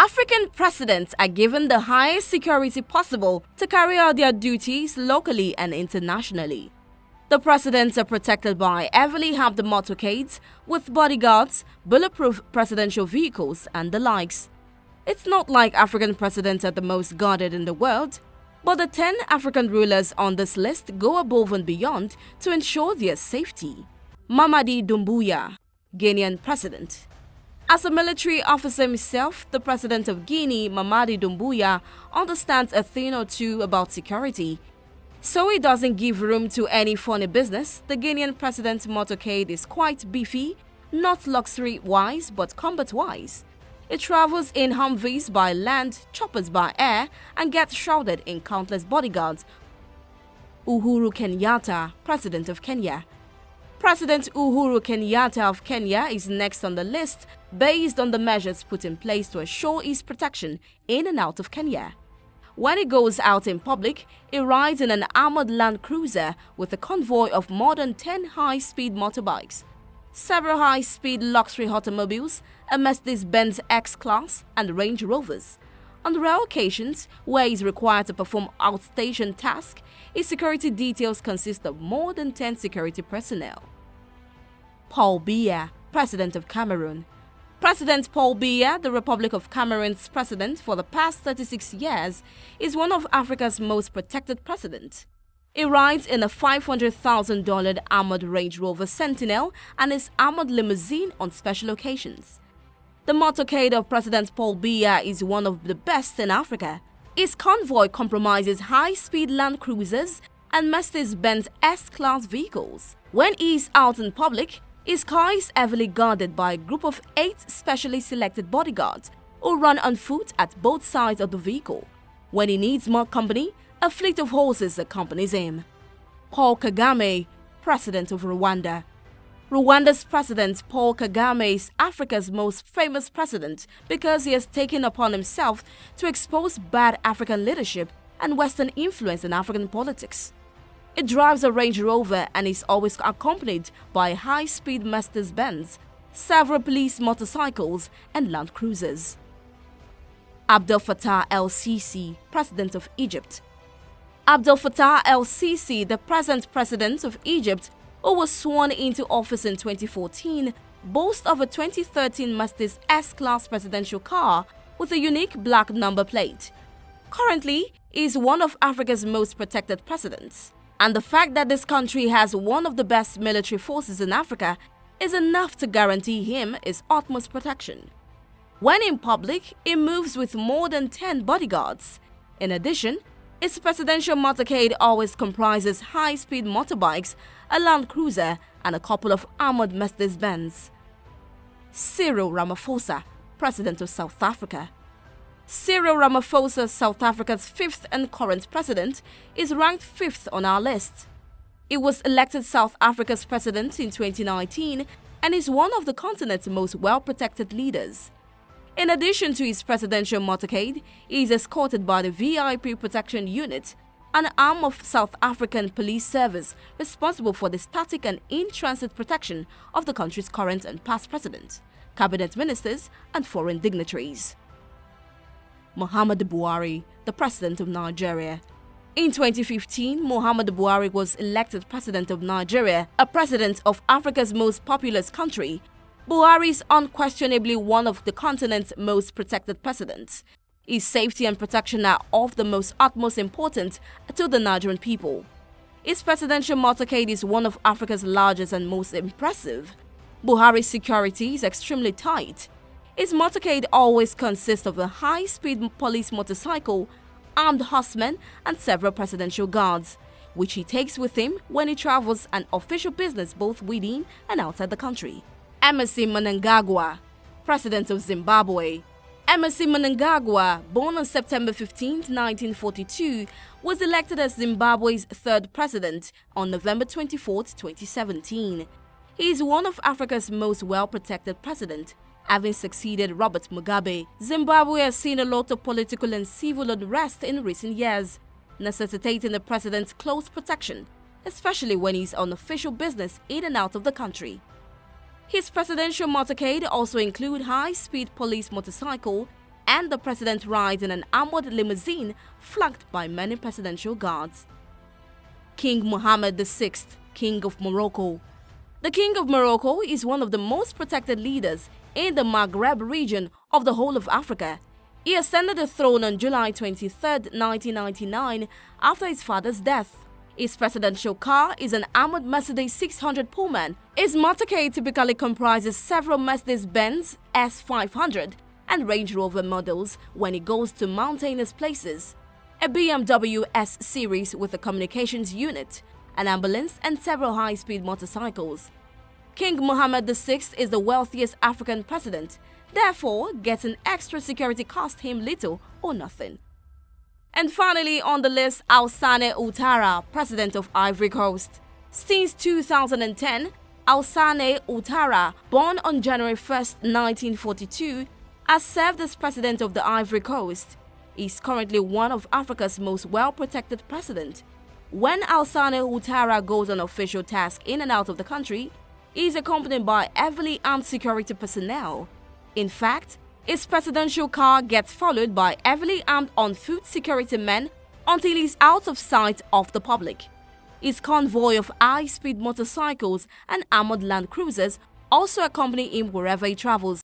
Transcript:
African presidents are given the highest security possible to carry out their duties locally and internationally. The presidents are protected by heavily armed motorcades with bodyguards, bulletproof presidential vehicles, and the likes. It's not like African presidents are the most guarded in the world, but the 10 African rulers on this list go above and beyond to ensure their safety. Mamadi Doumbouya, Guinean president. As a military officer himself, the president of Guinea, Mamadi Doumbouya, understands a thing or two about security. So he doesn't give room to any funny business. The Guinean president's motorcade is quite beefy, not luxury-wise but combat-wise. It travels in Humvees by land, choppers by air, and gets shrouded in countless bodyguards. Uhuru Kenyatta, president of Kenya. President Uhuru Kenyatta of Kenya is next on the list based on the measures put in place to assure his protection in and out of Kenya. When he goes out in public, he rides in an armored Land Cruiser with a convoy of more than 10 high-speed motorbikes, several high-speed luxury automobiles, a Mercedes-Benz X-Class, and Range Rovers. On rare occasions where he is required to perform outstation tasks, his security details consist of more than 10 security personnel. Paul Biya, President of Cameroon. President Paul Biya, the Republic of Cameroon's president for the past 36 years, is one of Africa's most protected presidents. He rides in a $500,000 armored Range Rover Sentinel and his armored limousine on special occasions. The motorcade of President Paul Biya is one of the best in Africa. His convoy compromises high-speed Land Cruisers and Mercedes-Benz S-Class vehicles. When he is out in public, his car is heavily guarded by a group of 8 specially selected bodyguards who run on foot at both sides of the vehicle. When he needs more company, a fleet of horses accompanies him. Paul Kagame, President of Rwanda. Rwanda's President Paul Kagame is Africa's most famous president because he has taken upon himself to expose bad African leadership and Western influence in African politics. He drives a Range Rover and is always accompanied by a high-speed Mercedes-Benz, several police motorcycles, and Land Cruisers. Abdel Fattah ElSissi, President of Egypt. Abdel Fattah ElSissi, the present president of Egypt, who was sworn into office in 2014, boasts of a 2013 Mercedes S-Class presidential car with a unique black number plate. Currently, he is one of Africa's most protected presidents. And the fact that this country has one of the best military forces in Africa is enough to guarantee him his utmost protection. When in public, he moves with more than 10 bodyguards. In addition, his presidential motorcade always comprises high-speed motorbikes, a Land Cruiser, and a couple of armored Mercedes-Benz. Cyril Ramaphosa, President of South Africa. Cyril Ramaphosa, South Africa's 5th and current president, is ranked 5th on our list. He was elected South Africa's president in 2019 and is one of the continent's most well-protected leaders. In addition to his presidential motorcade, he is escorted by the VIP Protection Unit, an arm of South African Police Service responsible for the static and in-transit protection of the country's current and past president, cabinet ministers, and foreign dignitaries. Mohammed Buhari, the president of Nigeria. In 2015, Mohammed Buhari was elected president of Nigeria, a president of Africa's most populous country. Buhari is unquestionably one of the continent's most protected presidents. His safety and protection are of the most utmost importance to the Nigerian people. His presidential motorcade is one of Africa's largest and most impressive. Buhari's security is extremely tight. His motorcade always consists of a high-speed police motorcycle, armed horsemen, and several presidential guards, which he takes with him when he travels on official business both within and outside the country. Emmerson Mnangagwa, President of Zimbabwe. Emmerson Mnangagwa, born on September 15, 1942, was elected as Zimbabwe's 3rd president on November 24, 2017. He is one of Africa's most well-protected presidents, having succeeded Robert Mugabe. Zimbabwe has seen a lot of political and civil unrest in recent years, necessitating the president's close protection, especially when he's on official business in and out of the country. His presidential motorcade also include high-speed police motorcycle, and the president rides in an armored limousine flanked by many presidential guards. King Mohammed VI, King of Morocco. The King of Morocco is one of the most protected leaders in the Maghreb region of the whole of Africa. He ascended the throne on July 23, 1999, after his father's death. His presidential car is an armored Mercedes 600 Pullman. His motorcade typically comprises several Mercedes-Benz S500 and Range Rover models when he goes to mountainous places, a BMW S series with a communications unit, an ambulance, and several high-speed motorcycles. King Mohammed VI is the wealthiest African president, therefore getting extra security cost him little or nothing. And finally on the list, Alassane Ouattara, President of Ivory Coast. Since 2010, Alassane Ouattara, born on January 1, 1942, has served as President of the Ivory Coast. He is currently one of Africa's most well-protected presidents. When Alassane Ouattara goes on official task in and out of the country, he is accompanied by heavily armed security personnel. In fact, his presidential car gets followed by heavily armed on-foot security men until he is out of sight of the public. His convoy of high-speed motorcycles and armored land cruisers also accompany him wherever he travels.